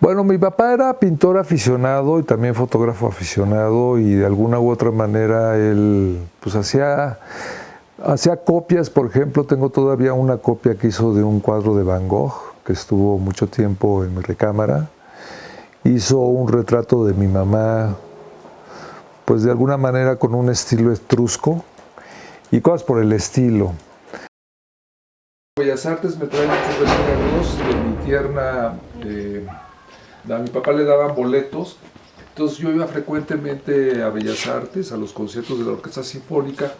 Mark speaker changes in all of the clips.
Speaker 1: Bueno, mi papá era pintor aficionado y también fotógrafo aficionado y de alguna u otra manera él pues hacía copias. Por ejemplo, tengo todavía una copia que hizo de un cuadro de Van Gogh que estuvo mucho tiempo en mi recámara. Hizo un retrato de mi mamá, pues de alguna manera con un estilo etrusco y cosas por el estilo. Bellas Artes me trae muchos recuerdos de mi tierna. A mi papá le daban boletos, entonces yo iba frecuentemente a Bellas Artes, a los conciertos de la Orquesta Sinfónica,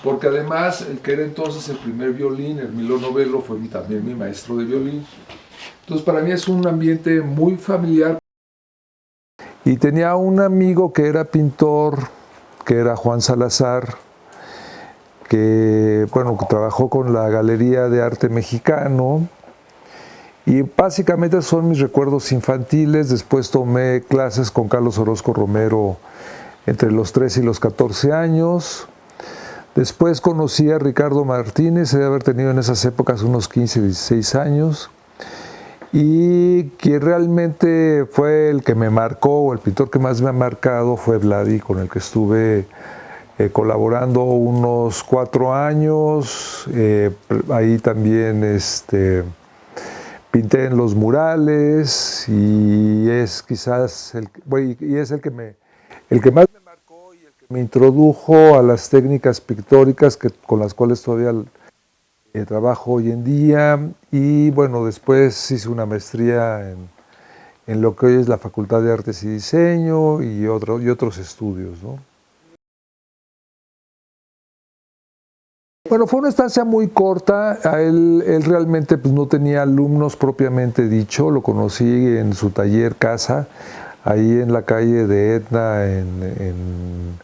Speaker 1: porque además el que era entonces el primer violín, Hermilo Novello, fue también mi maestro de violín. Entonces para mí es un ambiente muy familiar. Y tenía un amigo que era pintor, que era Juan Salazar, que trabajó con la Galería de Arte Mexicano. Y básicamente son mis recuerdos infantiles. Después tomé clases con Carlos Orozco Romero entre los 13 y los 14 años. Después conocí a Ricardo Martínez, de haber tenido en esas épocas unos 15, 16 años. Y quien realmente fue el que me marcó, o el pintor que más me ha marcado, fue Vladi, con el que estuve colaborando unos 4 años. Ahí también pinté en los murales y es quizás el que más me marcó y el que me introdujo a las técnicas pictóricas con las cuales todavía trabajo hoy en día. Y bueno, después hice una maestría en lo que hoy es la Facultad de Artes y Diseño y otros estudios, ¿no? Bueno, fue una estancia muy corta. Él realmente pues, no tenía alumnos propiamente dicho. Lo conocí en su taller casa, ahí en la calle de Etna, en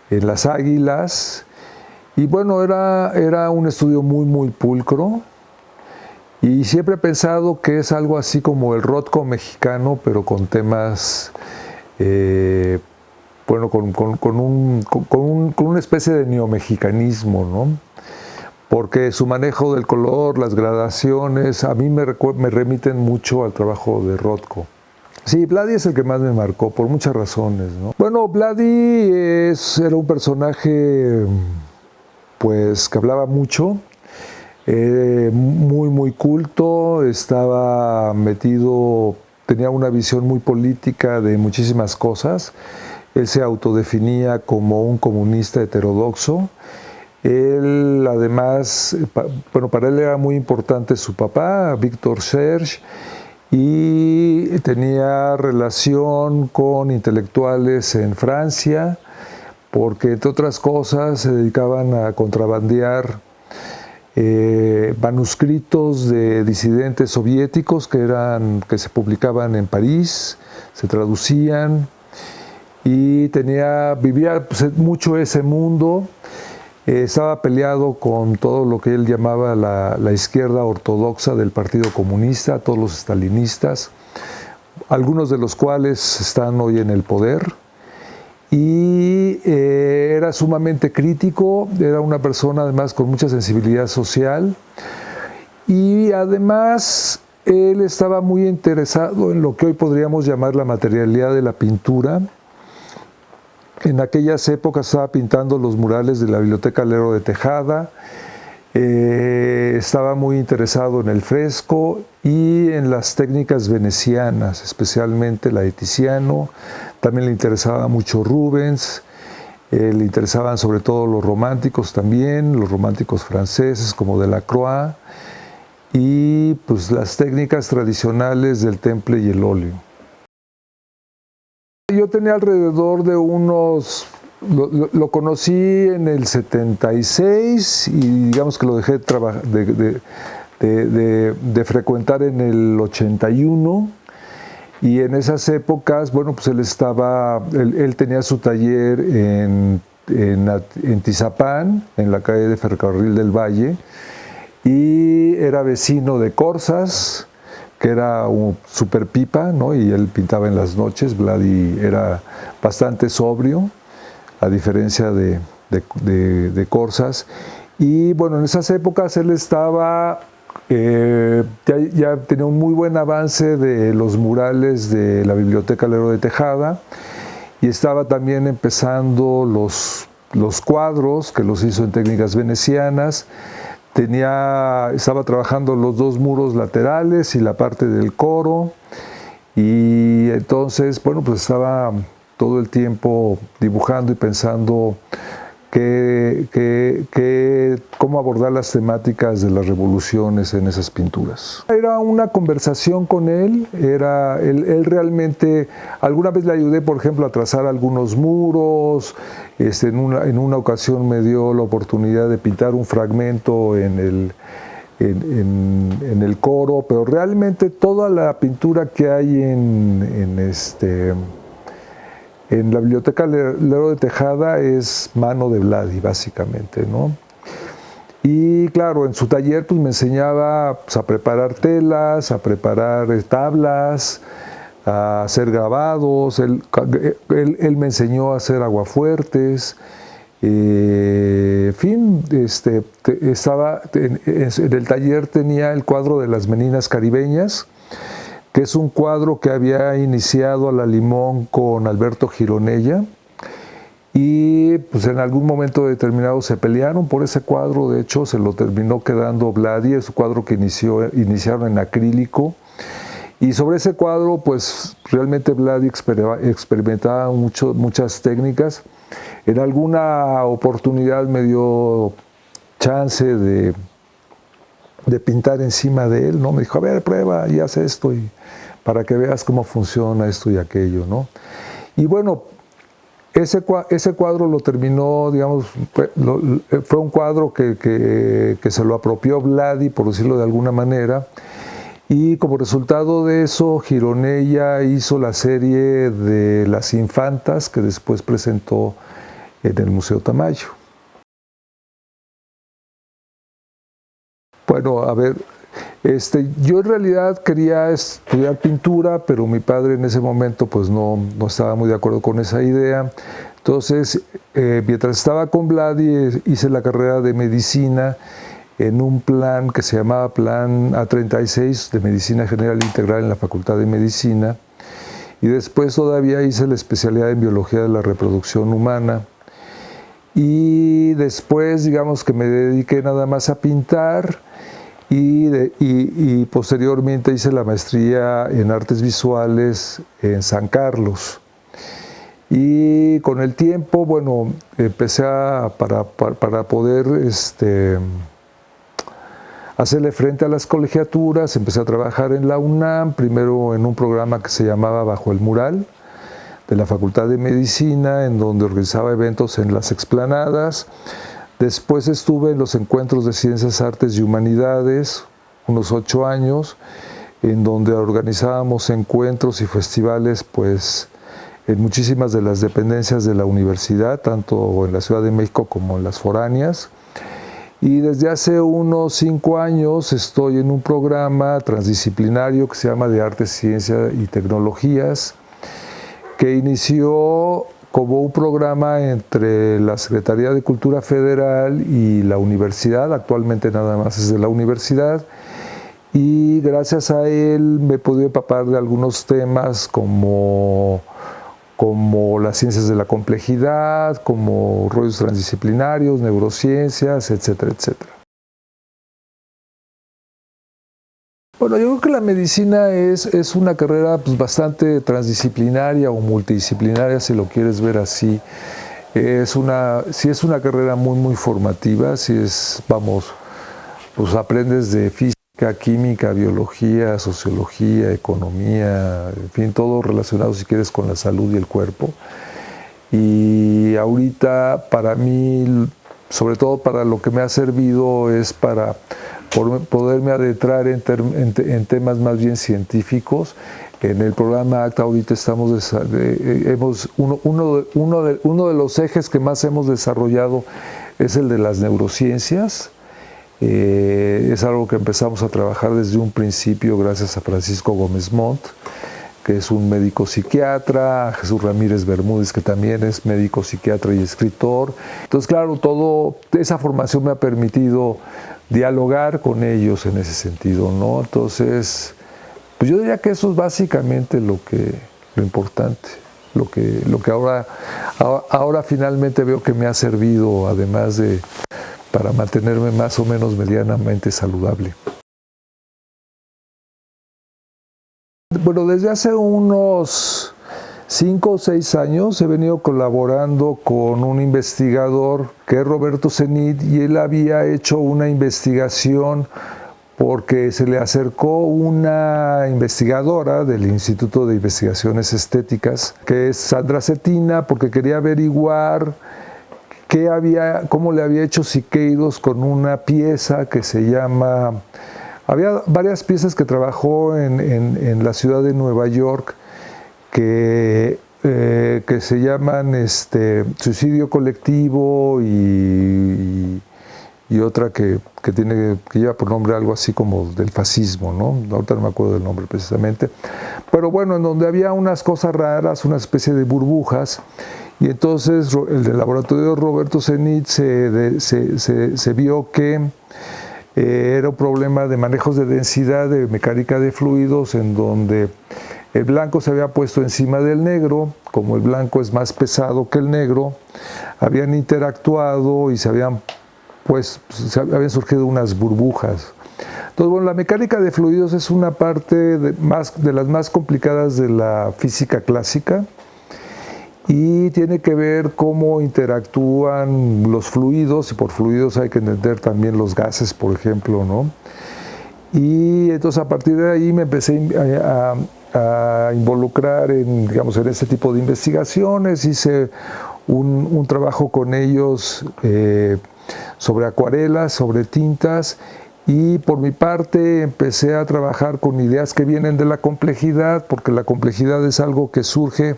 Speaker 1: Las Águilas. Y bueno, era un estudio muy pulcro. Y siempre he pensado que es algo así como el Rothko mexicano, pero con temas... con una especie de neomexicanismo, ¿no? Porque su manejo del color, las gradaciones, a mí me remiten mucho al trabajo de Rothko. Sí, Vladi es el que más me marcó, por muchas razones, ¿no? Bueno, Vladi era un personaje, pues, que hablaba mucho, muy culto, estaba metido, tenía una visión muy política de muchísimas cosas. Él se autodefinía como un comunista heterodoxo. Él además, para él era muy importante su papá, Víctor Serge, y tenía relación con intelectuales en Francia, porque entre otras cosas se dedicaban a contrabandear manuscritos de disidentes soviéticos que se publicaban en París, se traducían. Y vivía pues, mucho ese mundo, estaba peleado con todo lo que él llamaba la izquierda ortodoxa del Partido Comunista, todos los stalinistas, algunos de los cuales están hoy en el poder. Y era sumamente crítico, era una persona además con mucha sensibilidad social y además él estaba muy interesado en lo que hoy podríamos llamar la materialidad de la pintura. En aquellas épocas estaba pintando los murales de la Biblioteca Lerdo de Tejada, estaba muy interesado en el fresco y en las técnicas venecianas, especialmente la de Tiziano. También le interesaba mucho Rubens, le interesaban sobre todo los románticos también, los románticos franceses como Delacroix y pues las técnicas tradicionales del temple y el óleo. Yo tenía alrededor de lo conocí en el 76 y digamos que lo dejé de frecuentar en el 81. Y en esas épocas, pues él tenía su taller en Tizapán, en la calle de Ferrocarril del Valle, y era vecino de Corsas, que era un super pipa, ¿no? Y él pintaba en las noches. Vladi era bastante sobrio, a diferencia de Corsas. Y bueno, en esas épocas él estaba ya tenía un muy buen avance de los murales de la Biblioteca Lerdo de Tejada y estaba también empezando los cuadros, que los hizo en técnicas venecianas. Estaba trabajando los dos muros laterales y la parte del coro, y entonces, bueno, pues estaba todo el tiempo dibujando y pensando cómo abordar las temáticas de las revoluciones en esas pinturas. Era una conversación con él, él realmente, alguna vez le ayudé, por ejemplo, a trazar algunos muros, en una ocasión me dio la oportunidad de pintar un fragmento en el coro, pero realmente toda la pintura que hay en la Biblioteca Lerdo de Tejada es mano de Vladi, básicamente, ¿no? Y claro, en su taller pues me enseñaba pues, a preparar telas, a preparar tablas, a hacer grabados. Él me enseñó a hacer aguafuertes. En fin, en el taller tenía el cuadro de las Meninas Caribeñas, que es un cuadro que había iniciado a la Limón con Alberto Gironella, y pues en algún momento determinado se pelearon por ese cuadro. De hecho se lo terminó quedando Vladi, es un cuadro que iniciaron en acrílico, y sobre ese cuadro pues realmente Vladi experimentaba muchas técnicas. En alguna oportunidad me dio chance de pintar encima de él, ¿no? Me dijo, a ver, prueba y haz esto, y para que veas cómo funciona esto y aquello, ¿no? Y bueno, ese cuadro lo terminó, digamos, fue un cuadro que se lo apropió Vladi, por decirlo de alguna manera, y como resultado de eso, Gironella hizo la serie de Las Infantas, que después presentó en el Museo Tamayo. Bueno, a ver, yo en realidad quería estudiar pintura, pero mi padre en ese momento pues no estaba muy de acuerdo con esa idea. Entonces, mientras estaba con Vladi, hice la carrera de medicina en un plan que se llamaba Plan A36 de Medicina General Integral en la Facultad de Medicina, y después todavía hice la especialidad en Biología de la Reproducción Humana. Y después, digamos que me dediqué nada más a pintar, y posteriormente hice la maestría en Artes Visuales en San Carlos. Y con el tiempo, bueno, empecé para poder hacerle frente a las colegiaturas, empecé a trabajar en la UNAM, primero en un programa que se llamaba Bajo el Mural, de la Facultad de Medicina, en donde organizaba eventos en las explanadas. Después estuve en los Encuentros de Ciencias, Artes y Humanidades, unos 8 años, en donde organizábamos encuentros y festivales pues, en muchísimas de las dependencias de la universidad, tanto en la Ciudad de México como en las foráneas. Y desde hace unos 5 años estoy en un programa transdisciplinario que se llama de Artes, Ciencia y Tecnologías, que inició como un programa entre la Secretaría de Cultura Federal y la universidad. Actualmente nada más es de la universidad, y gracias a él me he podido empapar de algunos temas como las ciencias de la complejidad, como rollos transdisciplinarios, neurociencias, etcétera, etcétera. Bueno, yo creo que la medicina es una carrera pues, bastante transdisciplinaria o multidisciplinaria, si lo quieres ver así. Sí es una carrera muy, muy formativa, pues aprendes de física, química, biología, sociología, economía, en fin, todo relacionado, si quieres, con la salud y el cuerpo. Y ahorita, para mí, sobre todo para lo que me ha servido, es para poderme adentrar en temas más bien científicos. En el programa ACTA ahorita uno de los ejes que más hemos desarrollado es el de las neurociencias. Es algo que empezamos a trabajar desde un principio gracias a Francisco Gómez Montt, que es un médico psiquiatra, a Jesús Ramírez Bermúdez, que también es médico psiquiatra y escritor. Entonces, claro, toda esa formación me ha permitido dialogar con ellos en ese sentido, ¿no? Entonces, pues yo diría que eso es básicamente lo importante, lo que ahora finalmente veo que me ha servido, además de para mantenerme más o menos medianamente saludable. Bueno, desde hace unos 5 o 6 años he venido colaborando con un investigador que es Roberto Zenit, y él había hecho una investigación porque se le acercó una investigadora del Instituto de Investigaciones Estéticas, que es Sandra Cetina, porque quería averiguar cómo le había hecho Siqueiros con una pieza que se llama... Había varias piezas que trabajó en la ciudad de Nueva York que se llaman Suicidio Colectivo y otra que lleva por nombre algo así como del fascismo, ¿no? Ahorita no me acuerdo del nombre precisamente. Pero bueno, en donde había unas cosas raras, una especie de burbujas, y entonces el del laboratorio de Roberto Zenit se vio que era un problema de manejos de densidad, de mecánica de fluidos, en donde el blanco se había puesto encima del negro. Como el blanco es más pesado que el negro, habían interactuado y se habían surgido unas burbujas. Entonces, bueno, la mecánica de fluidos es una parte de las más complicadas de la física clásica, y tiene que ver cómo interactúan los fluidos, y por fluidos hay que entender también los gases, por ejemplo, ¿no? Y entonces a partir de ahí me empecé a involucrar en ese tipo de investigaciones. Hice un trabajo con ellos sobre acuarelas, sobre tintas, y por mi parte empecé a trabajar con ideas que vienen de la complejidad, porque la complejidad es algo que surge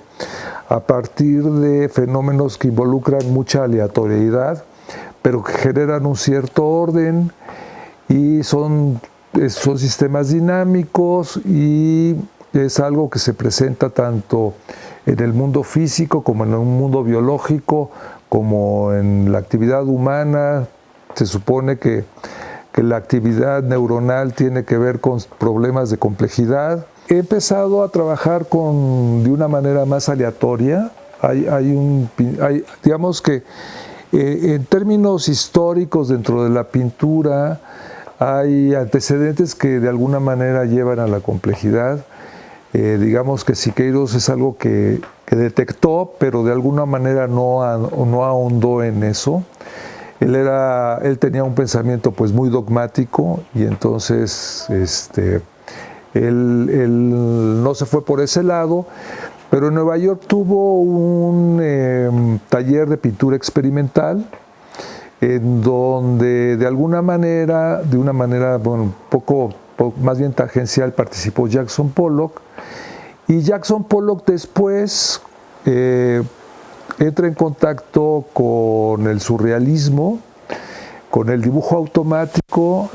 Speaker 1: a partir de fenómenos que involucran mucha aleatoriedad, pero que generan un cierto orden, y son sistemas dinámicos, y es algo que se presenta tanto en el mundo físico como en un mundo biológico, como en la actividad humana. Se supone que la actividad neuronal tiene que ver con problemas de complejidad. He empezado a trabajar de una manera más aleatoria. Digamos que en términos históricos dentro de la pintura hay antecedentes que de alguna manera llevan a la complejidad. Digamos que Siqueiros es algo que detectó, pero de alguna manera no ahondó en eso. Él tenía un pensamiento pues muy dogmático, y entonces él no se fue por ese lado, pero en Nueva York tuvo un taller de pintura experimental, en donde de alguna manera, un poco más bien tangencial, participó Jackson Pollock, y Jackson Pollock después entra en contacto con el surrealismo, con el dibujo automático,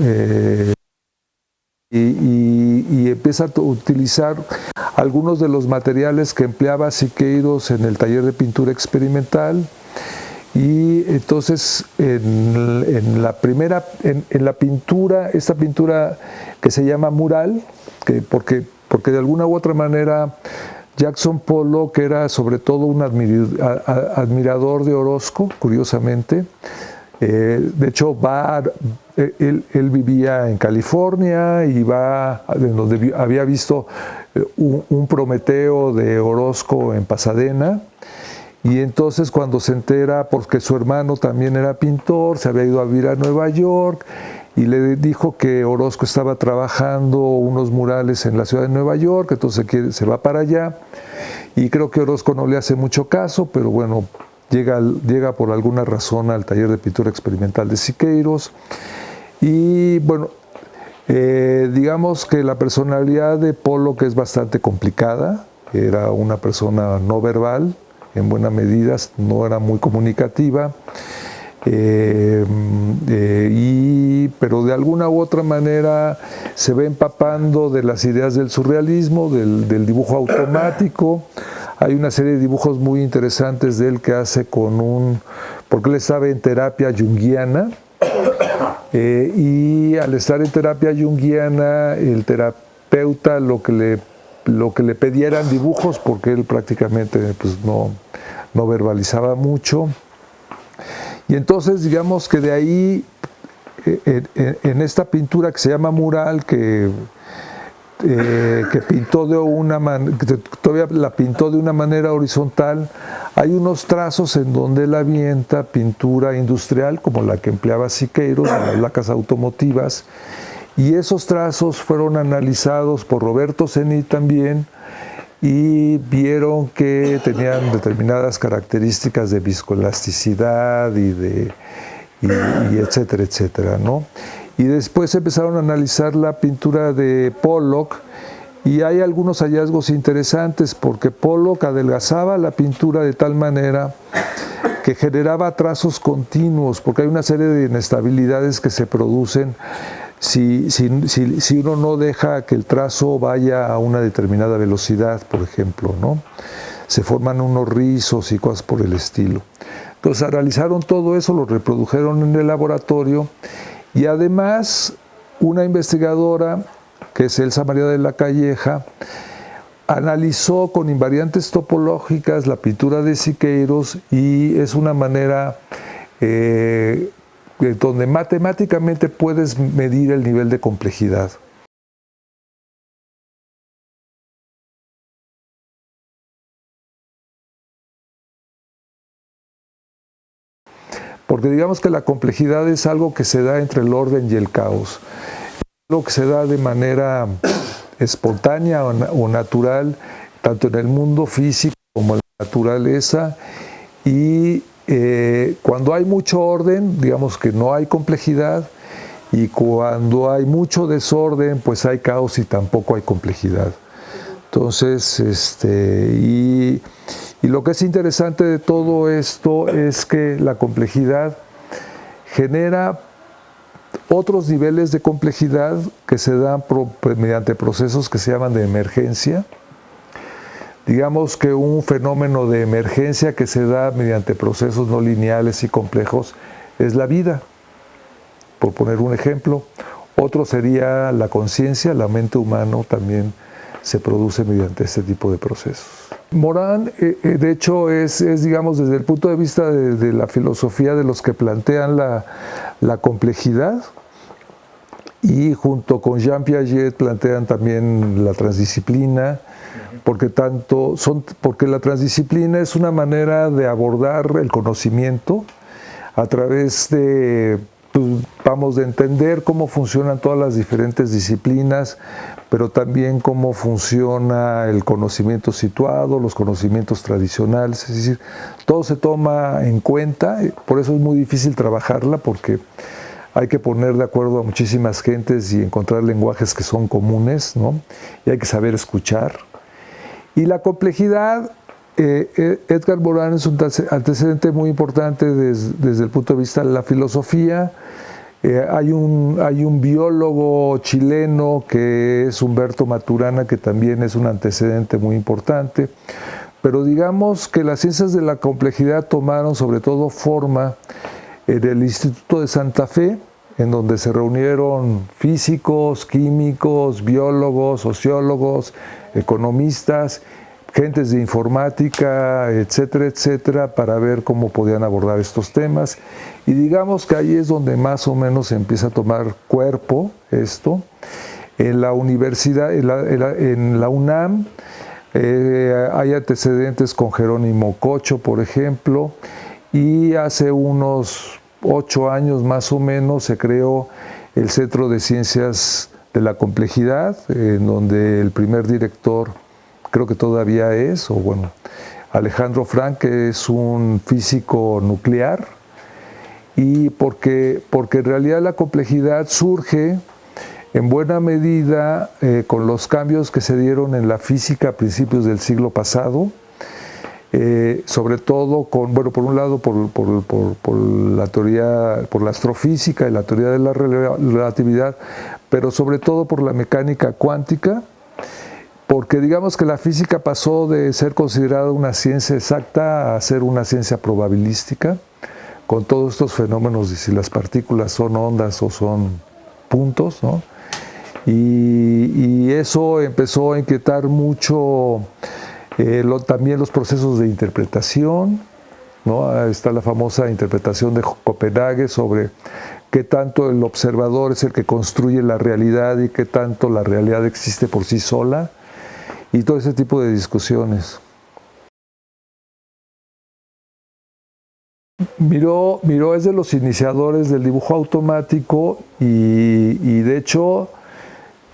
Speaker 1: y empieza a utilizar algunos de los materiales que empleaba Siqueiros en el taller de pintura experimental. Y entonces en la pintura, esta pintura que se llama mural, porque de alguna u otra manera Jackson Pollock era sobre todo un admirador de Orozco, curiosamente. De hecho, él vivía en California, y en donde había visto un Prometeo de Orozco en Pasadena. Y entonces, cuando se entera, porque su hermano también era pintor, se había ido a vivir a Nueva York, y le dijo que Orozco estaba trabajando unos murales en la ciudad de Nueva York, entonces se va para allá, y creo que Orozco no le hace mucho caso, pero bueno, llega por alguna razón al taller de pintura experimental de Siqueiros. Y bueno, digamos que la personalidad de Pollock es bastante complicada. Era una persona no verbal, en buena medida, no era muy comunicativa, pero de alguna u otra manera se va empapando de las ideas del surrealismo, del dibujo automático. Hay una serie de dibujos muy interesantes de él que hace porque él sabe en terapia junguiana, Y al estar en terapia junguiana, el terapeuta lo que le pedía eran dibujos, porque él prácticamente pues, no verbalizaba mucho. Y entonces, digamos que de ahí, en esta pintura que se llama mural, que pintó todavía la pintó de una manera horizontal, hay unos trazos en donde él avienta pintura industrial, como la que empleaba Siqueiros en las placas automotivas, y esos trazos fueron analizados por Roberto Ceni también, y vieron que tenían determinadas características de viscoelasticidad y etcétera, etcétera, ¿no? Y después empezaron a analizar la pintura de Pollock, y hay algunos hallazgos interesantes, porque Pollock adelgazaba la pintura de tal manera que generaba trazos continuos, porque hay una serie de inestabilidades que se producen si uno no deja que el trazo vaya a una determinada velocidad, por ejemplo, ¿no? Se forman unos rizos y cosas por el estilo. Entonces analizaron todo eso, lo reprodujeron en el laboratorio, y además una investigadora, que es Elsa María de la Calleja, analizó con invariantes topológicas la pintura de Siqueiros, y es una manera donde matemáticamente puedes medir el nivel de complejidad. Porque digamos que la complejidad es algo que se da entre el orden y el caos. Es algo que se da de manera espontánea o natural, tanto en el mundo físico como en la naturaleza, y cuando hay mucho orden, digamos que no hay complejidad, y cuando hay mucho desorden, pues hay caos y tampoco hay complejidad. Entonces, y lo que es interesante de todo esto es que la complejidad genera otros niveles de complejidad que se dan mediante procesos que se llaman de emergencia. Digamos que un fenómeno de emergencia que se da mediante procesos no lineales y complejos es la vida, por poner un ejemplo. Otro sería la conciencia, la mente humana también se produce mediante este tipo de procesos. Morán, de hecho, es, digamos, desde el punto de vista de la filosofía de los que plantean la complejidad, y junto con Jean Piaget plantean también la transdisciplina, porque la transdisciplina es una manera de abordar el conocimiento a través de, pues, de entender cómo funcionan todas las diferentes disciplinas, pero también cómo funciona el conocimiento situado, los conocimientos tradicionales, es decir, todo se toma en cuenta. Por eso es muy difícil trabajarla, porque hay que poner de acuerdo a muchísimas gentes y encontrar lenguajes que son comunes, ¿no? Y hay que saber escuchar. Y la complejidad, Edgar Morán es un antecedente muy importante desde el punto de vista de la filosofía. Hay un biólogo chileno que es Humberto Maturana, que también es un antecedente muy importante. Pero digamos que las ciencias de la complejidad tomaron sobre todo forma en el Instituto de Santa Fe, en donde se reunieron físicos, químicos, biólogos, sociólogos, economistas, gentes de informática, etcétera, etcétera, para ver cómo podían abordar estos temas. Y digamos que ahí es donde más o menos empieza a tomar cuerpo esto. En la universidad, en la UNAM, hay antecedentes con Jerónimo Cocho, por ejemplo, y hace unos 8 años más o menos se creó el Centro de Ciencias de la Complejidad, en donde el primer director, creo que todavía es, o bueno, Alejandro Frank, que es un físico nuclear, y porque en realidad la complejidad surge en buena medida con los cambios que se dieron en la física a principios del siglo pasado, sobre todo por un lado por la teoría, por la astrofísica y la teoría de la relatividad, pero sobre todo por la mecánica cuántica, porque digamos que la física pasó de ser considerada una ciencia exacta a ser una ciencia probabilística, con todos estos fenómenos de si las partículas son ondas o son puntos, ¿no? Y eso empezó a inquietar mucho también los procesos de interpretación, ¿no? Está la famosa interpretación de Copenhague sobre qué tanto el observador es el que construye la realidad y qué tanto la realidad existe por sí sola, y todo ese tipo de discusiones. Miró es de los iniciadores del dibujo automático y de hecho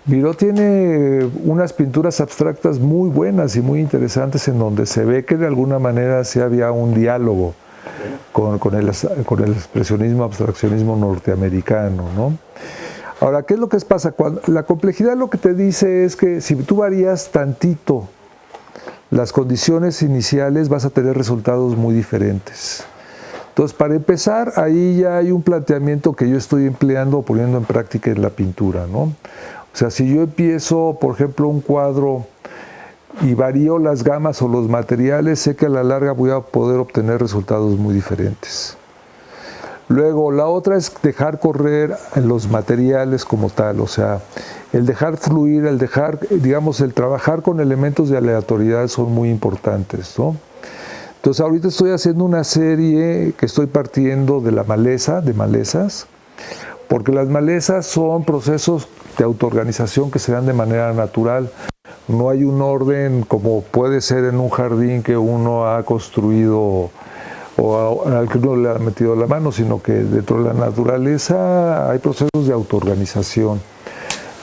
Speaker 1: Miró tiene unas pinturas abstractas muy buenas y muy interesantes en donde se ve que de alguna manera sí había un diálogo con el expresionismo, abstraccionismo norteamericano, ¿no? Ahora, ¿qué es lo que pasa? La complejidad lo que te dice es que si tú varías tantito las condiciones iniciales vas a tener resultados muy diferentes. Entonces, para empezar, ahí ya hay un planteamiento que yo estoy empleando o poniendo en práctica en la pintura, ¿no? O sea, si yo empiezo, por ejemplo, un cuadro y varío las gamas o los materiales, sé que a la larga voy a poder obtener resultados muy diferentes. Luego, la otra es dejar correr los materiales como tal, o sea, el dejar fluir, el dejar, digamos, el trabajar con elementos de aleatoriedad son muy importantes, ¿no? Entonces, ahorita estoy haciendo una serie que estoy partiendo de la maleza, de malezas, porque las malezas son procesos de autoorganización que se dan de manera natural. No hay un orden como puede ser en un jardín que uno ha construido o al que uno le ha metido la mano, sino que dentro de la naturaleza hay procesos de autoorganización.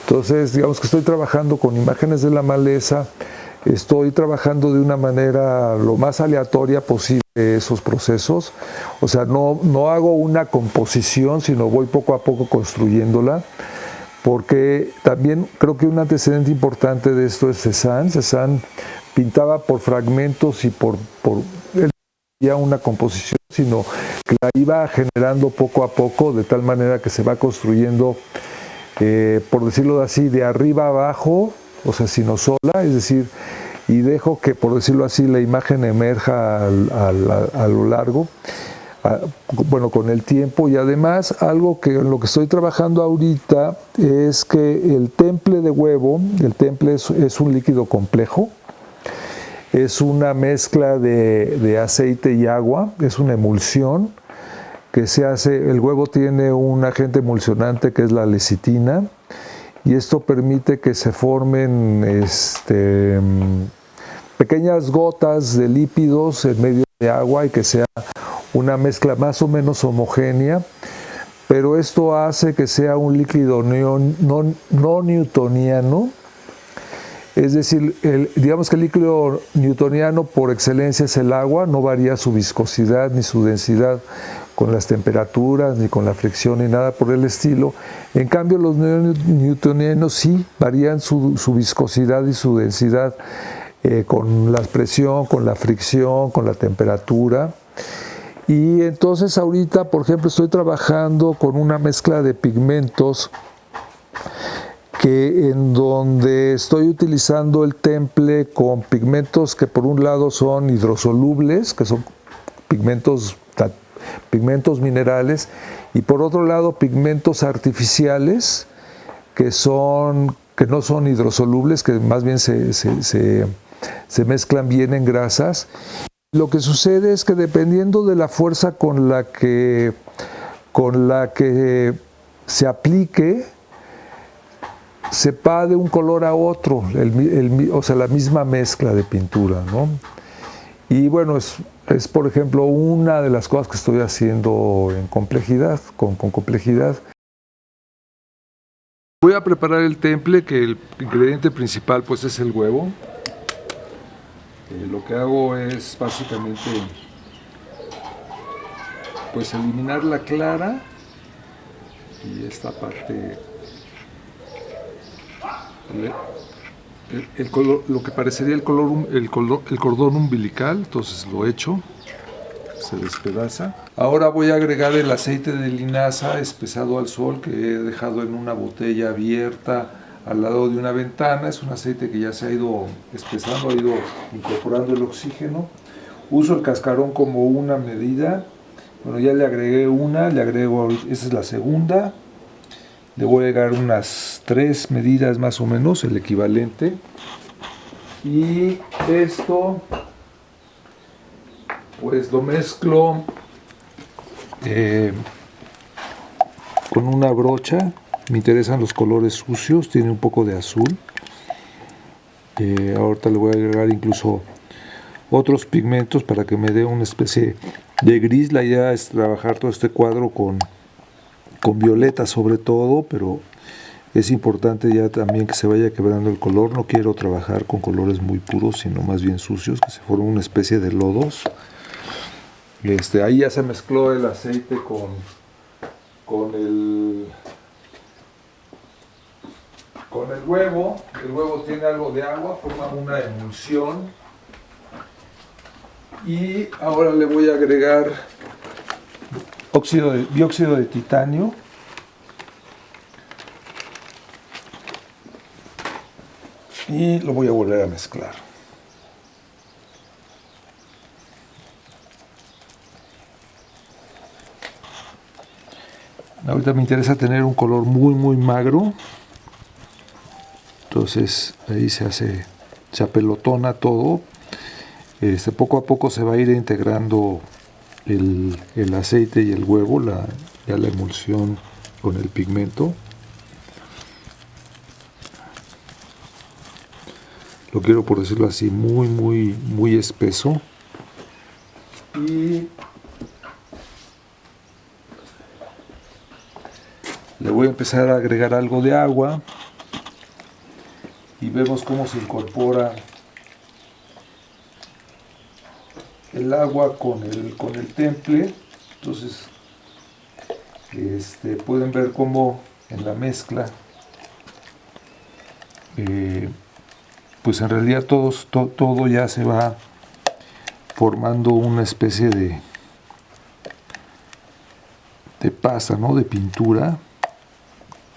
Speaker 1: Entonces, digamos que estoy trabajando con imágenes de la maleza, estoy trabajando de una manera lo más aleatoria posible esos procesos, o sea, no hago una composición, sino voy poco a poco construyéndola, porque también creo que un antecedente importante de esto es Cézanne. Cézanne pintaba por fragmentos y él ya una composición, sino que la iba generando poco a poco, de tal manera que se va construyendo, por decirlo así, de arriba a abajo, o sea, sinusola, es decir, y dejo que, por decirlo así, la imagen emerja a lo largo, bueno, con el tiempo. Y además, algo que en lo que estoy trabajando ahorita es que el temple de huevo, el temple es un líquido complejo, es una mezcla de aceite y agua, es una emulsión que se hace. El huevo tiene un agente emulsionante que es la lecitina, y esto permite que se formen pequeñas gotas de lípidos en medio de agua y que sea una mezcla más o menos homogénea, pero esto hace que sea un líquido no newtoniano. Es decir, digamos que el líquido newtoniano por excelencia es el agua, no varía su viscosidad ni su densidad con las temperaturas, ni con la fricción, ni nada por el estilo. En cambio, los newtonianos sí varían su viscosidad y su densidad con la presión, con la fricción, con la temperatura. Y entonces ahorita, por ejemplo, estoy trabajando con una mezcla de pigmentos en donde estoy utilizando el temple con pigmentos que por un lado son hidrosolubles, que son pigmentos minerales, y por otro lado pigmentos artificiales que no son hidrosolubles, que más bien se mezclan bien en grasas. Lo que sucede es que dependiendo de la fuerza con la que se aplique, se va de un color a otro, o sea, la misma mezcla de pintura, ¿no? Y bueno, es por ejemplo una de las cosas que estoy haciendo en complejidad, con complejidad. Voy a preparar el temple, que el ingrediente principal pues es el huevo. Lo que hago es básicamente pues eliminar la clara y esta parte, lo que parecería el cordón umbilical, entonces lo echo, se despedaza. Ahora voy a agregar el aceite de linaza espesado al sol que he dejado en una botella abierta al lado de una ventana. Es un aceite que ya se ha ido espesando, ha ido incorporando el oxígeno. Uso el cascarón como una medida Bueno, ya le agregué una, le agrego ahorita, esta es la segunda. Le voy a agregar unas 3 medidas más o menos, el equivalente. Y esto, pues lo mezclo con una brocha. Me interesan los colores sucios, tiene un poco de azul. Ahorita le voy a agregar incluso otros pigmentos para que me dé una especie de gris. La idea es trabajar todo este cuadro con violeta sobre todo, pero es importante ya también que se vaya quebrando el color. No quiero trabajar con colores muy puros, sino más bien sucios, que se formen una especie de lodos. Ahí ya se mezcló el aceite con el huevo. El huevo tiene algo de agua, forma una emulsión. Y ahora le voy a agregar dióxido de titanio. Y lo voy a volver a mezclar. Ahorita me interesa tener un color muy magro. Entonces ahí se apelotona todo. Poco a poco se va a ir integrando el aceite y el huevo, ya la emulsión con el pigmento. Lo quiero, por decirlo así, muy espeso. Y le voy a empezar a agregar algo de agua y vemos cómo se incorpora el agua con el temple. Entonces pueden ver cómo en la mezcla pues en realidad todo ya se va formando una especie de pasta, ¿no? De pintura.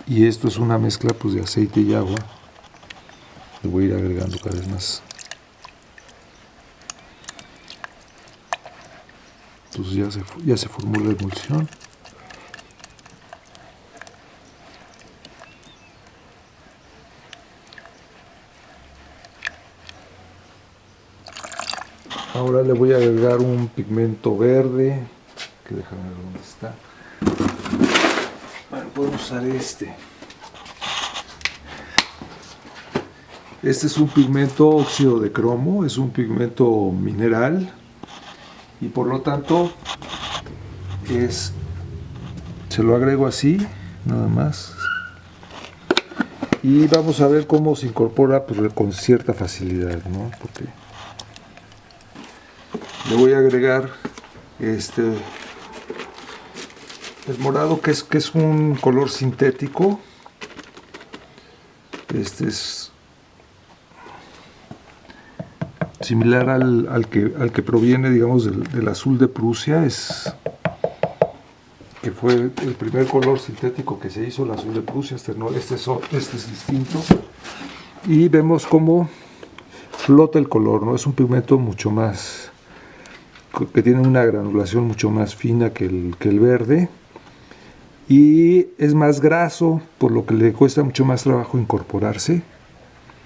Speaker 1: Y esto es una mezcla pues de aceite y agua. Le voy a ir agregando cada vez más. Entonces ya se formó la emulsión. Ahora le voy a agregar un pigmento verde, que déjame ver dónde está. Bueno, podemos usar este. Este es un pigmento óxido de cromo, es un pigmento mineral y por lo tanto se lo agrego así, nada más. Y vamos a ver cómo se incorpora pues, con cierta facilidad, ¿no? Porque le voy a agregar el morado, que es un color sintético. Este es similar al que proviene, digamos, del azul de Prusia, que fue el primer color sintético que se hizo, el azul de Prusia. Este es distinto. Y vemos cómo flota el color, ¿no? Es un pigmento mucho más, que tiene una granulación mucho más fina que el verde, y es más graso, por lo que le cuesta mucho más trabajo incorporarse.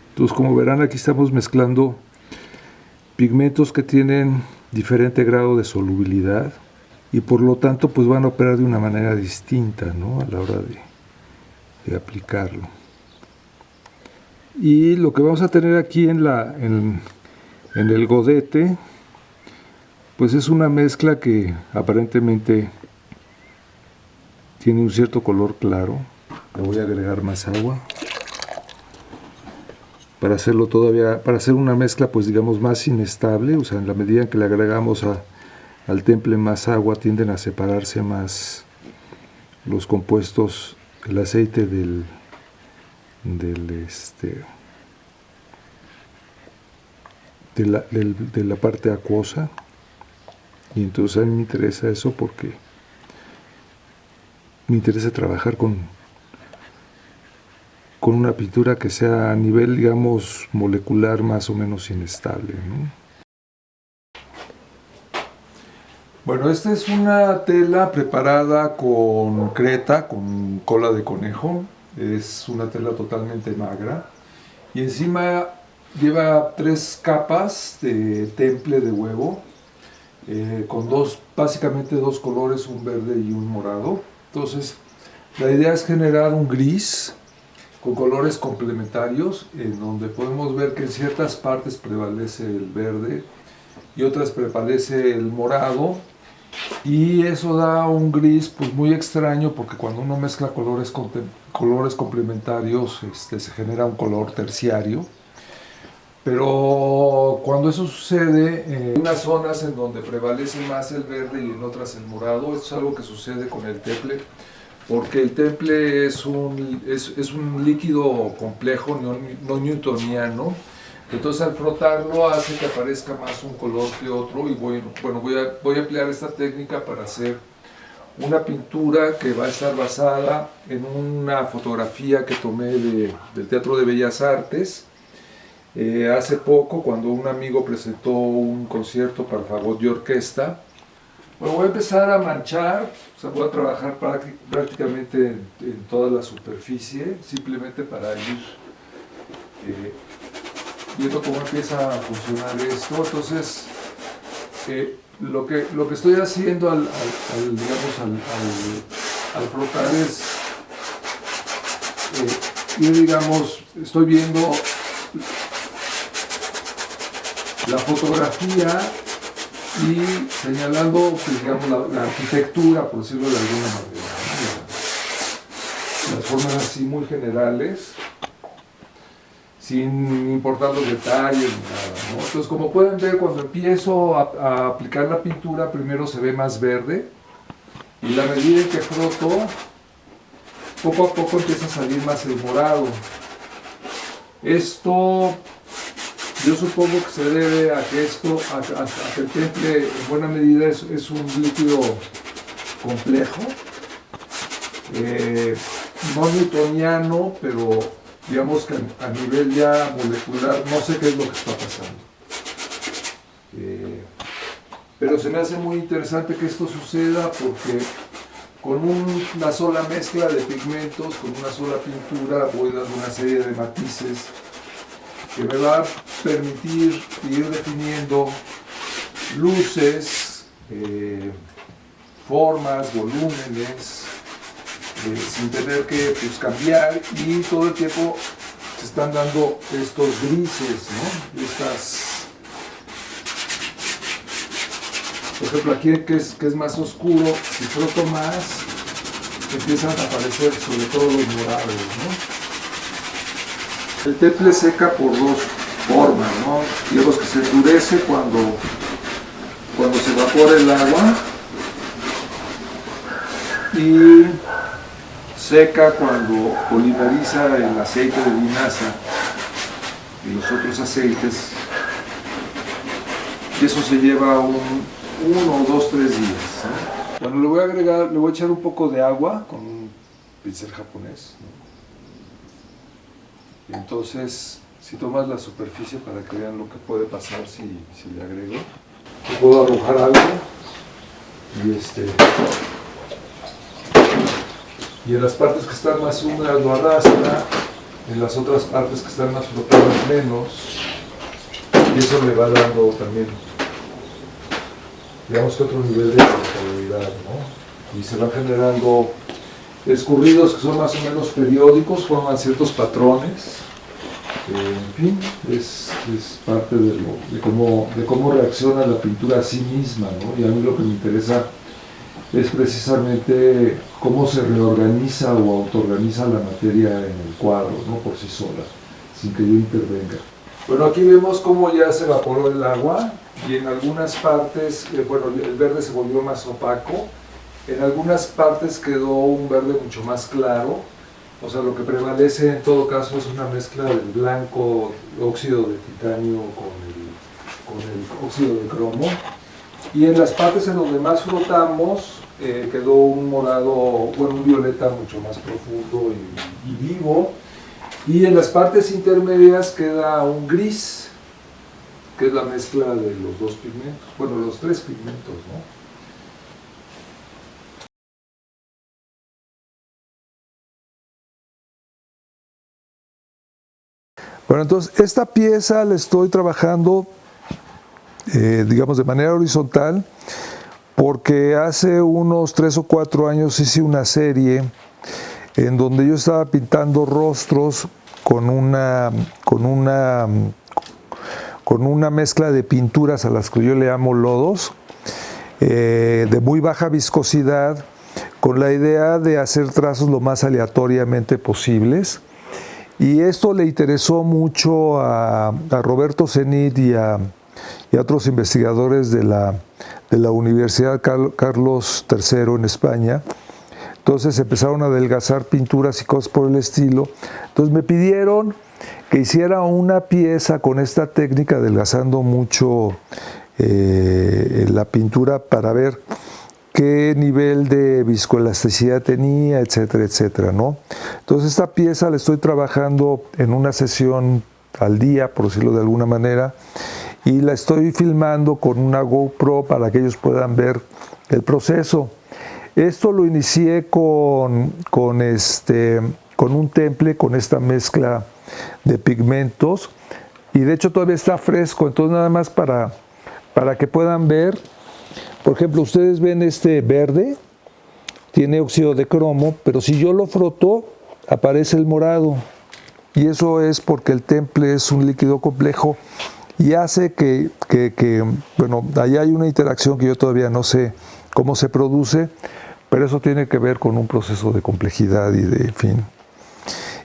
Speaker 1: Entonces, como verán, aquí estamos mezclando pigmentos que tienen diferente grado de solubilidad y por lo tanto pues van a operar de una manera distinta, ¿no? A la hora de aplicarlo. Y lo que vamos a tener aquí en el godete pues es una mezcla que aparentemente tiene un cierto color claro. Le voy a agregar más agua para hacerlo para hacer una mezcla pues digamos más inestable. O sea, en la medida en que le agregamos al temple más agua, tienden a separarse más los compuestos, el aceite de la parte acuosa. Y entonces a mí me interesa eso porque me interesa trabajar con una pintura que sea a nivel, digamos, molecular más o menos inestable, ¿no? Bueno, esta es una tela preparada con creta, con cola de conejo. Es una tela totalmente magra. Y encima lleva 3 capas de temple de huevo, con básicamente dos colores, un verde y un morado. Entonces, la idea es generar un gris con colores complementarios, en donde podemos ver que en ciertas partes prevalece el verde y otras prevalece el morado, y eso da un gris pues muy extraño, porque cuando uno mezcla colores complementarios se genera un color terciario. Pero cuando eso sucede, en unas zonas en donde prevalece más el verde y en otras el morado, esto es algo que sucede con el temple, porque el temple es un líquido complejo, no newtoniano. Entonces al frotarlo hace que aparezca más un color que otro, y voy a emplear esta técnica para hacer una pintura que va a estar basada en una fotografía que tomé del Teatro de Bellas Artes hace poco, cuando un amigo presentó un concierto para fagot y orquesta. Bueno, voy a empezar a manchar, o sea, voy a trabajar prácticamente en toda la superficie, simplemente para ir viendo cómo empieza a funcionar esto. Entonces, lo que estoy haciendo al frotar es, estoy viendo la fotografía y señalando, pues, digamos, la arquitectura, por decirlo de alguna manera, ¿no? Las formas así muy generales, sin importar los detalles ni nada, ¿no? Entonces, como pueden ver, cuando empiezo a aplicar la pintura, primero se ve más verde, y la medida en que froto, poco a poco empieza a salir más el morado. Esto, yo supongo que se debe a que el temple en buena medida es un líquido complejo, no newtoniano, pero digamos que a nivel ya molecular no sé qué es lo que está pasando. Pero se me hace muy interesante que esto suceda, porque con una sola mezcla de pigmentos, con una sola pintura, voy dando una serie de matices que me va a permitir ir definiendo luces, formas, volúmenes, sin tener que, pues, cambiar, y todo el tiempo se están dando estos grises, ¿no? Por ejemplo, aquí que es más oscuro, si froto más, empiezan a aparecer sobre todo los morados, ¿no? El temple seca por dos formas, ¿no? Digamos que se endurece cuando se evapora el agua, y seca cuando polimeriza el aceite de linaza y los otros aceites, y eso se lleva 1 o 2, 3 días, ¿no? Bueno, le voy a echar un poco de agua con un pincel japonés, ¿no? Y entonces, si tomas la superficie para que vean lo que puede pasar si le agrego, puedo arrojar algo, y en las partes que están más húmedas lo arrastra, en las otras partes que están más flotadas menos, y eso le va dando también, digamos, que otro nivel de flotabilidad, ¿no? Y se van generando escurridos que son más o menos periódicos, forman ciertos patrones. En fin, es parte de cómo reacciona la pintura a sí misma, ¿no? Y a mí lo que me interesa es precisamente cómo se reorganiza o autoorganiza la materia en el cuadro, ¿no? Por sí sola, sin que yo intervenga. Bueno, aquí vemos cómo ya se evaporó el agua, y en algunas partes, el verde se volvió más opaco. En algunas partes quedó un verde mucho más claro. O sea, lo que prevalece en todo caso es una mezcla del blanco, óxido de titanio con el óxido de cromo. Y en las partes en donde más frotamos, quedó un morado, un violeta mucho más profundo y vivo. Y en las partes intermedias queda un gris, que es la mezcla de los dos pigmentos, los 3 pigmentos, ¿no? Bueno, entonces esta pieza la estoy trabajando, digamos, de manera horizontal, porque hace unos 3 o 4 años hice una serie en donde yo estaba pintando rostros con una mezcla de pinturas a las que yo le llamo lodos, de muy baja viscosidad, con la idea de hacer trazos lo más aleatoriamente posibles. Y esto le interesó mucho a Roberto Zenit y a otros investigadores de la Universidad Carlos III en España. Entonces empezaron a adelgazar pinturas y cosas por el estilo. Entonces me pidieron que hiciera una pieza con esta técnica, adelgazando mucho la pintura para ver qué nivel de viscoelasticidad tenía, etcétera, etcétera, ¿no? Entonces esta pieza la estoy trabajando en una sesión al día, por decirlo de alguna manera, y la estoy filmando con una GoPro para que ellos puedan ver el proceso. Esto lo inicié con un temple, con esta mezcla de pigmentos, y de hecho todavía está fresco, entonces nada más para que puedan ver. Por ejemplo, ustedes ven este verde, tiene óxido de cromo, pero si yo lo froto, aparece el morado. Y eso es porque el temple es un líquido complejo y hace que bueno, ahí hay una interacción que yo todavía no sé cómo se produce, pero eso tiene que ver con un proceso de complejidad y de fin.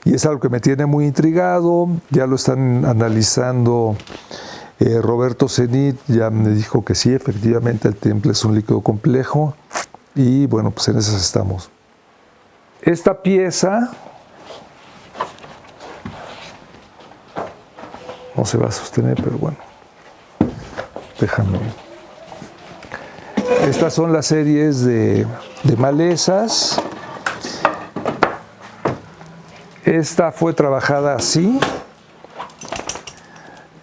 Speaker 1: Y es algo que me tiene muy intrigado, ya lo están analizando. Roberto Zenit ya me dijo que sí, efectivamente el temple es un líquido complejo, y bueno, pues en esas estamos. Esta pieza no se va a sostener, pero bueno, déjame. Estas son las series de malezas. Esta fue trabajada así.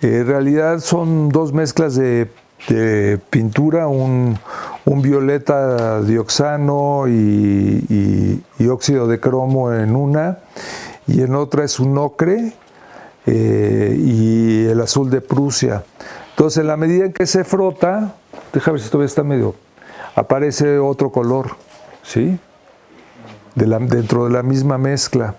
Speaker 1: En realidad son dos mezclas de pintura, un violeta dioxano y óxido de cromo en una, y en otra es un ocre y el azul de Prusia. Entonces, en la medida en que se frota, déjame ver si todavía está medio, aparece otro color, ¿sí? Dentro de la misma mezcla.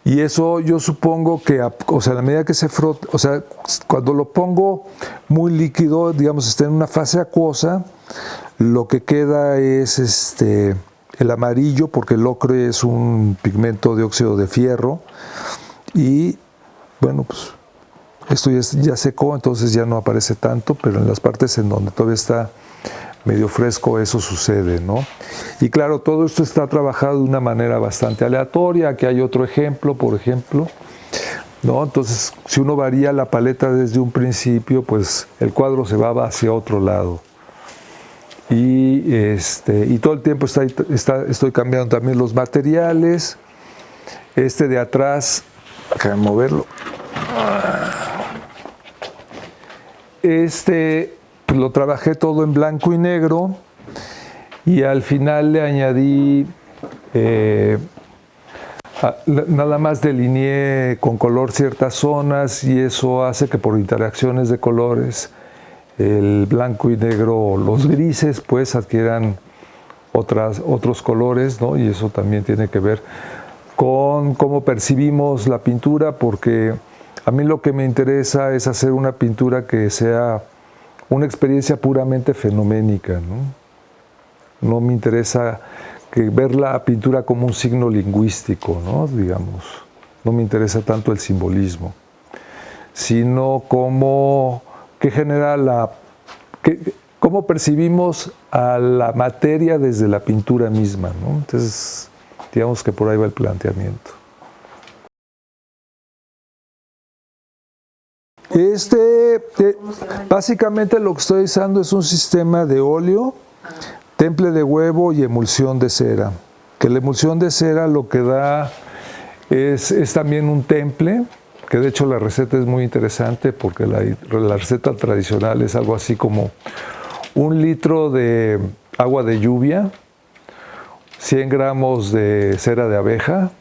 Speaker 1: Y eso yo supongo que, o sea, a la medida que se frota, o sea, cuando lo pongo muy líquido, digamos, está en una fase acuosa, lo que queda es el amarillo, porque el ocre es un pigmento de óxido de fierro, y bueno, pues esto ya secó, entonces ya no aparece tanto, pero en las partes en donde todavía está medio fresco, eso sucede, ¿no? Y claro, todo esto está trabajado de una manera bastante aleatoria. Aquí hay otro ejemplo, por ejemplo, ¿no? Entonces, si uno varía la paleta desde un principio, pues el cuadro se va hacia otro lado. Y todo el tiempo estoy cambiando también los materiales. Este de atrás, déjame moverlo. Pues lo trabajé todo en blanco y negro, y al final le añadí, nada más delineé con color ciertas zonas, y eso hace que por interacciones de colores el blanco y negro, los grises, pues adquieran otros colores, ¿no? Y eso también tiene que ver con cómo percibimos la pintura, porque a mí lo que me interesa es hacer una pintura que sea una experiencia puramente fenoménica, ¿no? No me interesa ver la pintura como un signo lingüístico, ¿no? Digamos, no me interesa tanto el simbolismo, sino cómo percibimos a la materia desde la pintura misma, ¿no? Entonces, digamos que por ahí va el planteamiento. Básicamente lo que estoy usando es un sistema de óleo, temple de huevo y emulsión de cera. Que la emulsión de cera lo que da es también un temple, que de hecho la receta es muy interesante, porque la receta tradicional es algo así como 1 litro de agua de lluvia, 100 gramos de cera de abeja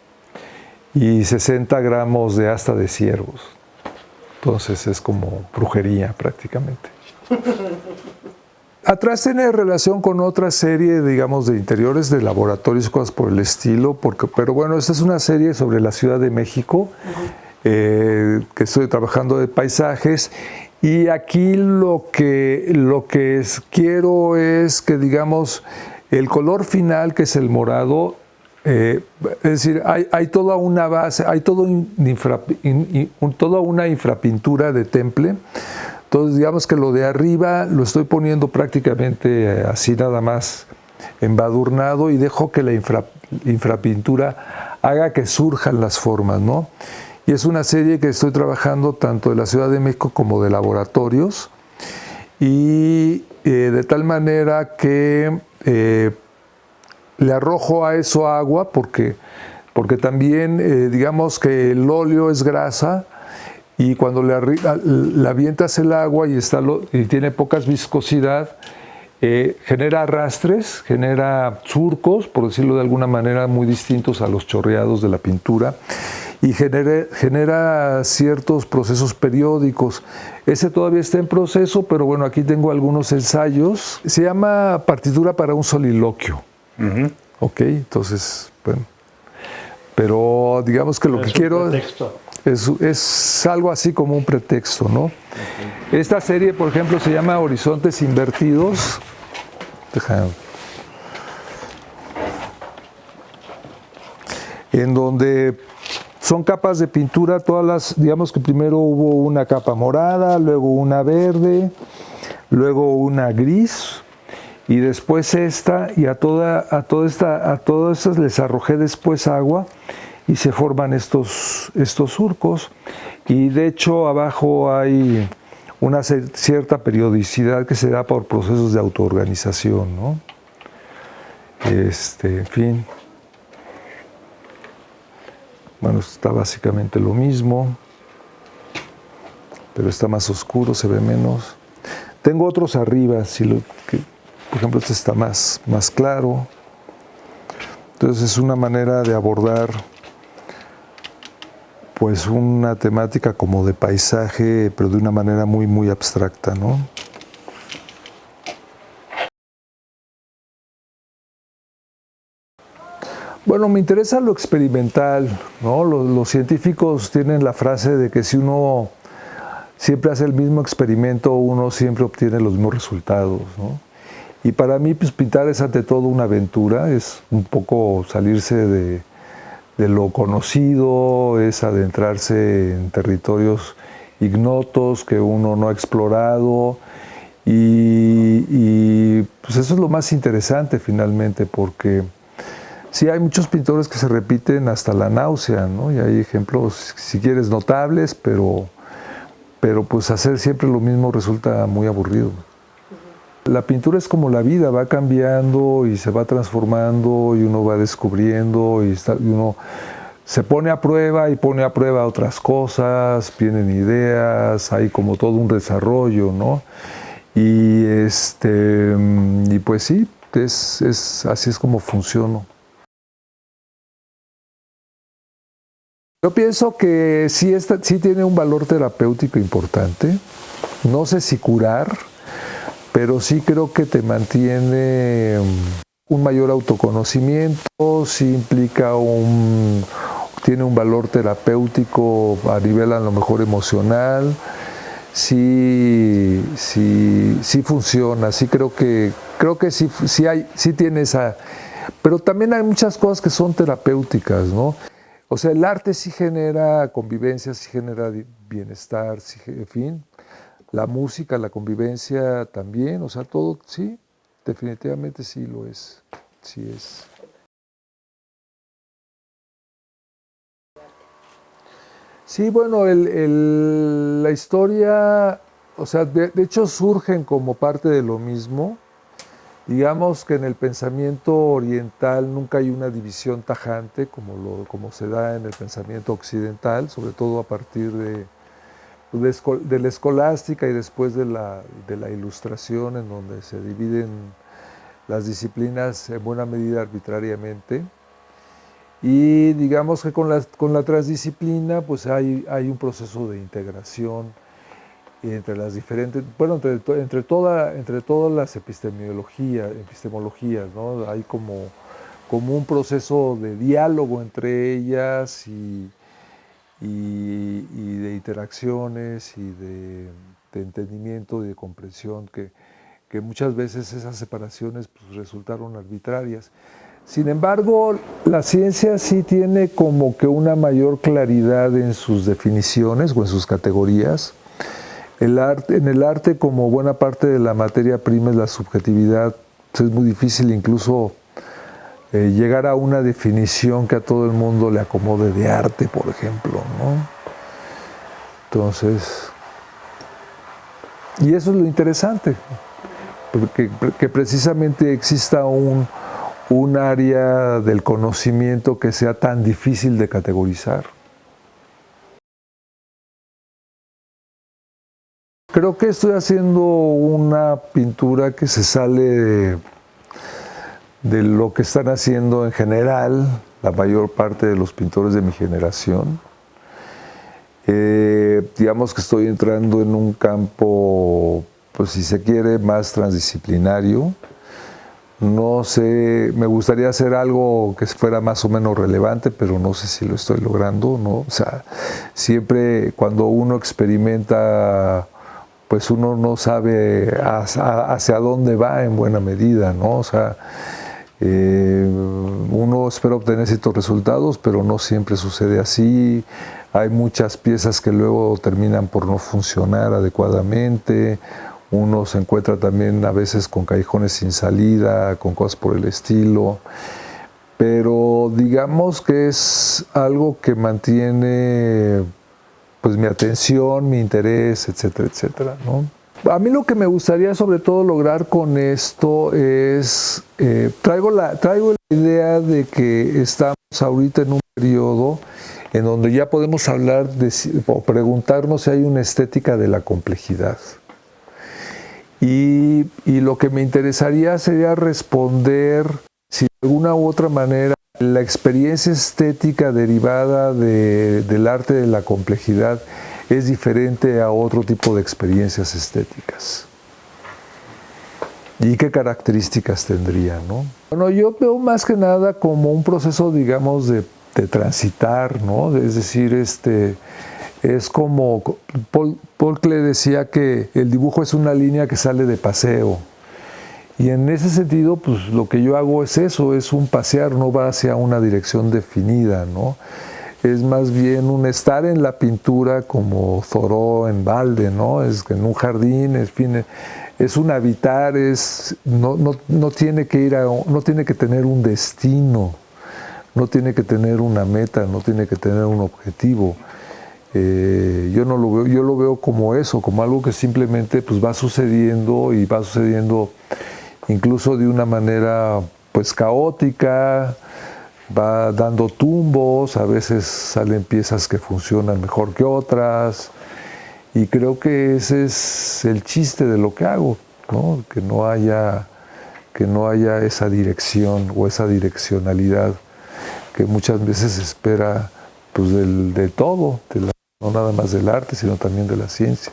Speaker 1: y 60 gramos de asta de ciervos. Entonces es como brujería prácticamente. Atrás tiene relación con otra serie, digamos, de interiores, de laboratorios, cosas por el estilo, pero bueno, esta es una serie sobre la Ciudad de México, que estoy trabajando de paisajes, y aquí lo que quiero es que, digamos, el color final, que es el morado, es decir, hay toda una base, hay toda una infrapintura de temple. Entonces, digamos que lo de arriba lo estoy poniendo prácticamente así nada más embadurnado y dejo que la infrapintura haga que surjan las formas, ¿no? Y es una serie que estoy trabajando tanto de la Ciudad de México como de laboratorios, y de tal manera que le arrojo a eso agua porque también digamos que el óleo es grasa, y cuando le avientas el agua y tiene poca viscosidad, genera arrastres, genera surcos, por decirlo de alguna manera, muy distintos a los chorreados de la pintura, y genera ciertos procesos periódicos. Ese todavía está en proceso, pero bueno, aquí tengo algunos ensayos. Se llama Partitura para un soliloquio. Ok, entonces, bueno. Pero digamos que lo que quiero es algo así como un pretexto, ¿no? Esta serie, por ejemplo, se llama Horizontes Invertidos. En donde son capas de pintura, digamos que primero hubo una capa morada, luego una verde, luego una gris, y después esta, y a todas estas les arrojé después agua, y se forman estos surcos, y de hecho abajo hay una cierta periodicidad que se da por procesos de autoorganización, ¿no? En fin. Bueno, está básicamente lo mismo, pero está más oscuro, se ve menos. Tengo otros arriba, por ejemplo, este está más claro. Entonces es una manera de abordar pues una temática como de paisaje, pero de una manera muy, muy abstracta, ¿no? Bueno, me interesa lo experimental, ¿no? Los científicos tienen la frase de que si uno siempre hace el mismo experimento, uno siempre obtiene los mismos resultados, ¿no? Y para mí, pues pintar es ante todo una aventura, es un poco salirse de lo conocido, es adentrarse en territorios ignotos que uno no ha explorado, y pues eso es lo más interesante finalmente, porque sí hay muchos pintores que se repiten hasta la náusea, ¿no? Y hay ejemplos, si quieres, notables, pero pues hacer siempre lo mismo resulta muy aburrido. La pintura es como la vida, va cambiando y se va transformando, y uno va descubriendo, y uno se pone a prueba y pone a prueba otras cosas, vienen ideas, hay como todo un desarrollo, ¿no? Y pues sí, así es como funciono. Yo pienso que sí tiene un valor terapéutico importante. No sé si curar, pero sí creo que te mantiene un mayor autoconocimiento, sí implica tiene un valor terapéutico a nivel a lo mejor emocional, sí funciona, sí creo que sí tiene esa, pero también hay muchas cosas que son terapéuticas, ¿no? O sea, el arte sí genera convivencia, sí genera bienestar, sí, en fin. La música, la convivencia también, o sea, todo, sí, definitivamente sí lo es, sí es. Sí, bueno, la historia, o sea, de hecho surgen como parte de lo mismo. Digamos que en el pensamiento oriental nunca hay una división tajante como se da en el pensamiento occidental, sobre todo a partir de la escolástica y después de la ilustración, en donde se dividen las disciplinas en buena medida arbitrariamente. Y digamos que con la transdisciplina pues hay un proceso de integración entre las diferentes, bueno, entre todas las epistemologías, ¿no? Hay como un proceso de diálogo entre ellas y de interacciones y de entendimiento y de comprensión que muchas veces esas separaciones pues, resultaron arbitrarias. Sin embargo, la ciencia sí tiene como que una mayor claridad en sus definiciones o en sus categorías. En el arte, como buena parte de la materia prima es la subjetividad, pues es muy difícil incluso llegar a una definición que a todo el mundo le acomode de arte, por ejemplo, ¿no? Entonces, y eso es lo interesante, que precisamente exista un área del conocimiento que sea tan difícil de categorizar. Creo que estoy haciendo una pintura que se sale de lo que están haciendo en general la mayor parte de los pintores de mi generación. Digamos que estoy entrando en un campo, pues si se quiere, más transdisciplinario. No sé, me gustaría hacer algo que fuera más o menos relevante, pero no sé si lo estoy logrando, ¿no? O sea, siempre cuando uno experimenta, pues uno no sabe hacia dónde va en buena medida, ¿no? O sea, uno espera obtener ciertos resultados, pero no siempre sucede así. Hay muchas piezas que luego terminan por no funcionar adecuadamente. Uno se encuentra también a veces con callejones sin salida, con cosas por el estilo. Pero digamos que es algo que mantiene pues mi atención, mi interés, etcétera, etcétera, ¿no? A mí lo que me gustaría sobre todo lograr con esto es, traigo la idea de que estamos ahorita en un periodo en donde ya podemos hablar o preguntarnos si hay una estética de la complejidad. Y lo que me interesaría sería responder si de alguna u otra manera la experiencia estética derivada del arte de la complejidad es diferente a otro tipo de experiencias estéticas. ¿Y qué características tendría, no? Bueno, yo veo más que nada como un proceso, digamos, de transitar, ¿no? Es decir, es como Paul Klee decía que el dibujo es una línea que sale de paseo. Y en ese sentido, pues lo que yo hago es eso, es un pasear, no va hacia una dirección definida, ¿no? Es más bien un estar en la pintura como Thoreau en balde, ¿no? Es en un jardín, en fin, es un habitar, no tiene que no tiene que tener un destino, no tiene que tener una meta, no tiene que tener un objetivo. Yo lo veo como eso, como algo que simplemente pues, va sucediendo y va sucediendo incluso de una manera pues caótica, va dando tumbos, a veces salen piezas que funcionan mejor que otras, y creo que ese es el chiste de lo que hago, ¿no? Que no haya esa dirección o esa direccionalidad que muchas veces se espera pues, de todo, no nada más del arte, sino también de la ciencia.